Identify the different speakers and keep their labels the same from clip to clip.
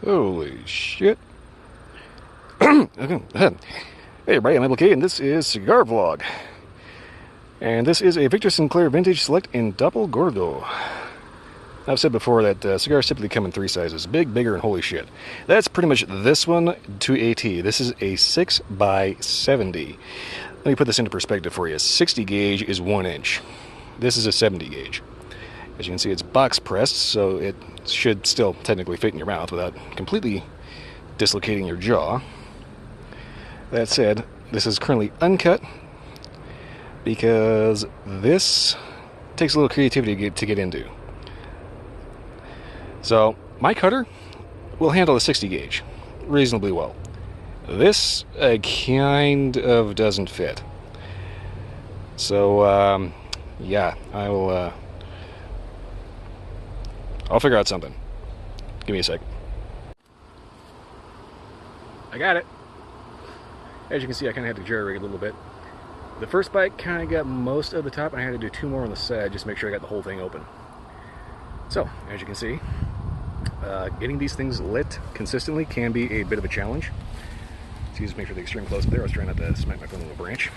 Speaker 1: Holy shit. Hey everybody, I'm MLK, and this is Cigar Vlog. And this is a Victor Sinclair Vintage Select in Double Gordo. I've said before that cigars typically come in three sizes: big, bigger, and holy shit. That's pretty much this one to a T. This is a 6x70. Let me put this into perspective for you. 60 gauge is 1 inch. This is a 70 gauge. As you can see, it's box pressed, so it should still technically fit in your mouth without completely dislocating your jaw. That said, this is currently uncut because this takes a little creativity to get into. So my cutter will handle a 60 gauge reasonably well. This kind of doesn't fit. So yeah, I'll figure out something. Give me a sec. I got it. As you can see, I kind of had to jerry-rig a little bit. The first bite kind of got most of the top, and I had to do 2 more on the side just to make sure I got the whole thing open. So, as you can see, getting these things lit consistently can be a bit of a challenge. Excuse me, make sure the extreme close up there. I was trying not to smack my phone on a branch.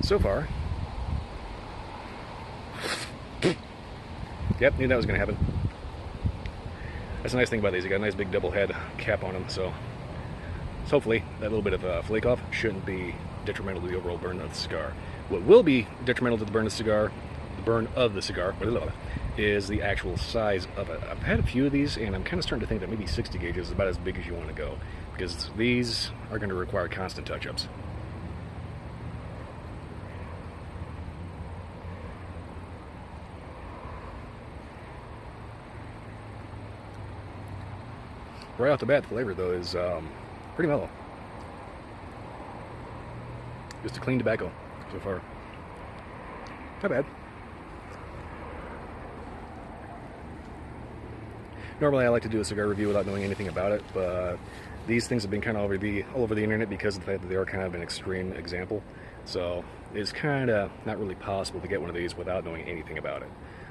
Speaker 1: So far, yep, knew that was going to happen. That's the nice thing about these. You got a nice big double head cap on them, so hopefully that little bit of flake off shouldn't be detrimental to the overall burn of the cigar. What will be detrimental to the burn of the cigar, is the actual size of it. I've had a few of these, and I'm kind of starting to think that maybe 60 gauge is about as big as you want to go, because these are going to require constant touch-ups. Right off the bat, the flavor, though, is pretty mellow. Just a clean tobacco so far. Not bad. Normally I like to do a cigar review without knowing anything about it, but these things have been kind of all over the internet because of the fact that they are kind of an extreme example. So it's kind of not really possible to get one of these without knowing anything about it.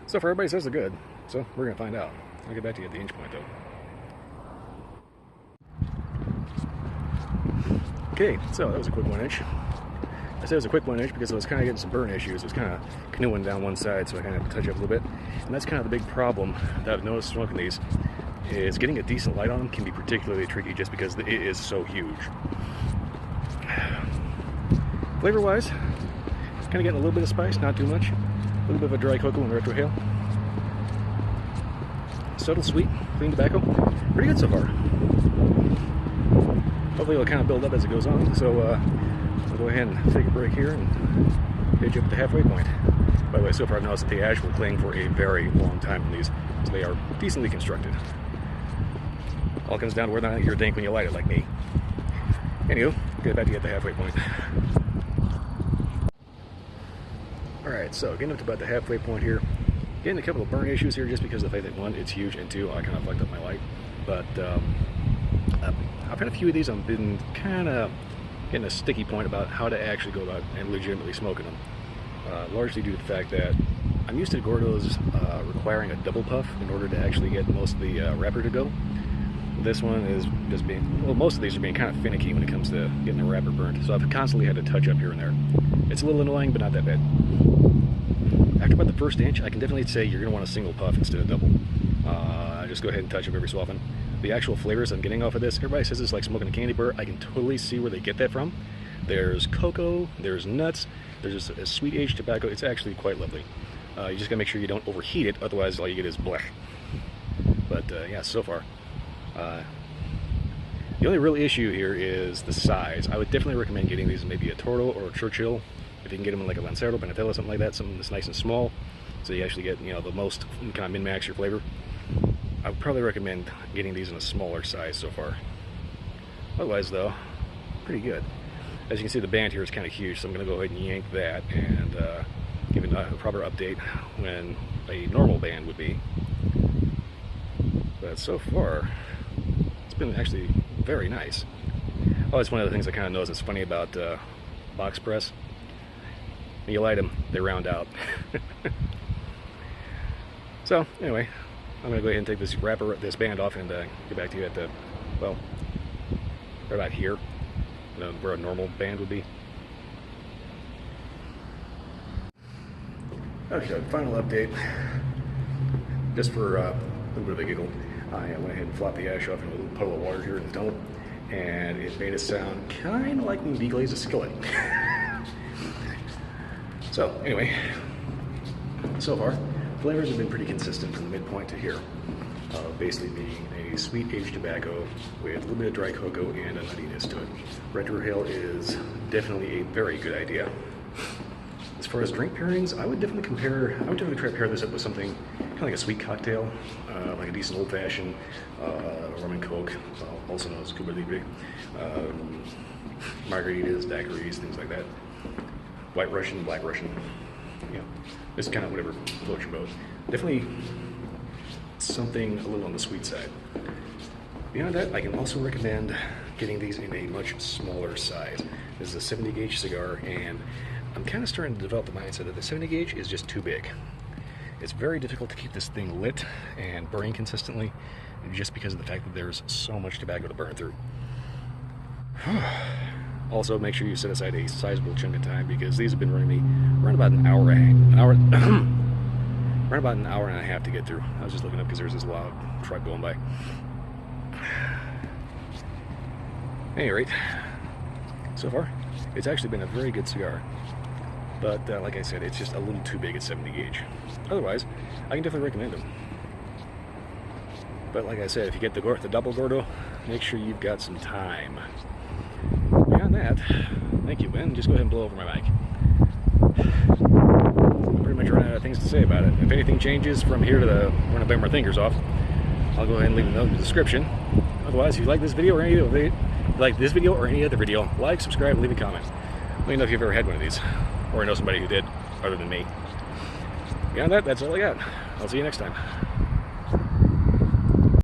Speaker 1: So far, everybody says they're good, so we're going to find out. I'll get back to you at the inch point, though. Okay, so that was a quick 1 inch. I said it was a quick 1 inch because I was kind of getting some burn issues. It was kind of canoeing down one side, so I kind of had to touch up a little bit. And that's kind of the big problem that I've noticed smoking these, is getting a decent light on them can be particularly tricky just because it is so huge. Flavor-wise, it's kind of getting a little bit of spice, not too much. A little bit of a dry cocoa and retrohale. Subtle, sweet, clean tobacco. Pretty good so far. Hopefully it'll kind of build up as it goes on, so we'll go ahead and take a break here and hit you up at the halfway point. By the way, so far I've noticed that the ash will cling for a very long time on these, so they are decently constructed. All comes down to whether or not you're dank when you light it, like me. Anywho, get back to you at the halfway point. Alright, so getting up to about the halfway point here. Getting a couple of burn issues here just because of the fact that, one, it's huge, and two, I kind of fucked up my light. But I've had a few of these. I've been kind of getting a sticky point about how to actually go about and legitimately smoking them. Largely due to the fact that I'm used to Gordos requiring a double puff in order to actually get most of the wrapper to go. This one is just being, well, most of these are being kind of finicky when it comes to getting the wrapper burnt. So I've constantly had to touch up here and there. It's a little annoying, but not that bad. After about the first inch, I can definitely say you're going to want a single puff instead of double. Just go ahead and touch up every so often. The actual flavors I'm getting off of this, everybody says it's like smoking a candy bar. I can totally see where they get that from. There's cocoa, there's nuts, there's a sweet aged tobacco. It's actually quite lovely. You just gotta make sure you don't overheat it, otherwise all you get is blech. But yeah, so far. The only real issue here is the size. I would definitely recommend getting these in maybe a Toro or a Churchill. If you can get them in like a Lancero, Panatella, something like that, something that's nice and small, so you actually get, you know, the most, kind of min-max your flavor. I would probably recommend getting these in a smaller size so far. Otherwise, though, pretty good. As you can see, the band here is kind of huge, so I'm going to go ahead and yank that and give it a proper update when a normal band would be. But so far, it's been actually very nice. Oh, it's one of the things I kind of noticed that's funny about box press. When you light them, they round out. So, anyway, I'm going to go ahead and take this this band off and get back to you at the, well, right about here, where a normal band would be. Okay, final update. Just for a little bit of a giggle, I went ahead and flopped the ash off in a little puddle of water here in the tunnel, and it made it sound kind of like when you deglaze a skillet. So, anyway, so far, flavors have been pretty consistent from the midpoint to here. Basically being a sweet aged tobacco with a little bit of dry cocoa and a nuttiness to it. Retrohale is definitely a very good idea. As far as drink pairings, I would definitely try to pair this up with something kind of like a sweet cocktail, like a decent old fashioned, rum and coke, also known as Cuba Libre, margaritas, daiquiris, things like that. White Russian, Black Russian, just kind of whatever floats your boat. Definitely something a little on the sweet side. Beyond that, I can also recommend getting these in a much smaller size. This is a 70 gauge cigar, and I'm kind of starting to develop the mindset that the 70 gauge is just too big. It's very difficult to keep this thing lit and burning consistently just because of the fact that there's so much tobacco to burn through. Also, make sure you set aside a sizable chunk of time because these have been running me around about an hour and a half to get through. I was just looking up because there's this loud truck going by. At any rate, so far, it's actually been a very good cigar. But like I said, it's just a little too big at 70 gauge. Otherwise, I can definitely recommend them. But like I said, if you get the double gordo, make sure you've got some time. Beyond that, thank you, Ben. Just go ahead and blow over my mic. I'm pretty much running out of things to say about it. If anything changes from here to when I bite my fingers off, I'll go ahead and leave a note in the description. Otherwise, if you like this video or any other video, like, subscribe, and leave a comment. Let me know if you've ever had one of these, or know somebody who did, other than me. Beyond that, that's all I got. I'll see you next time.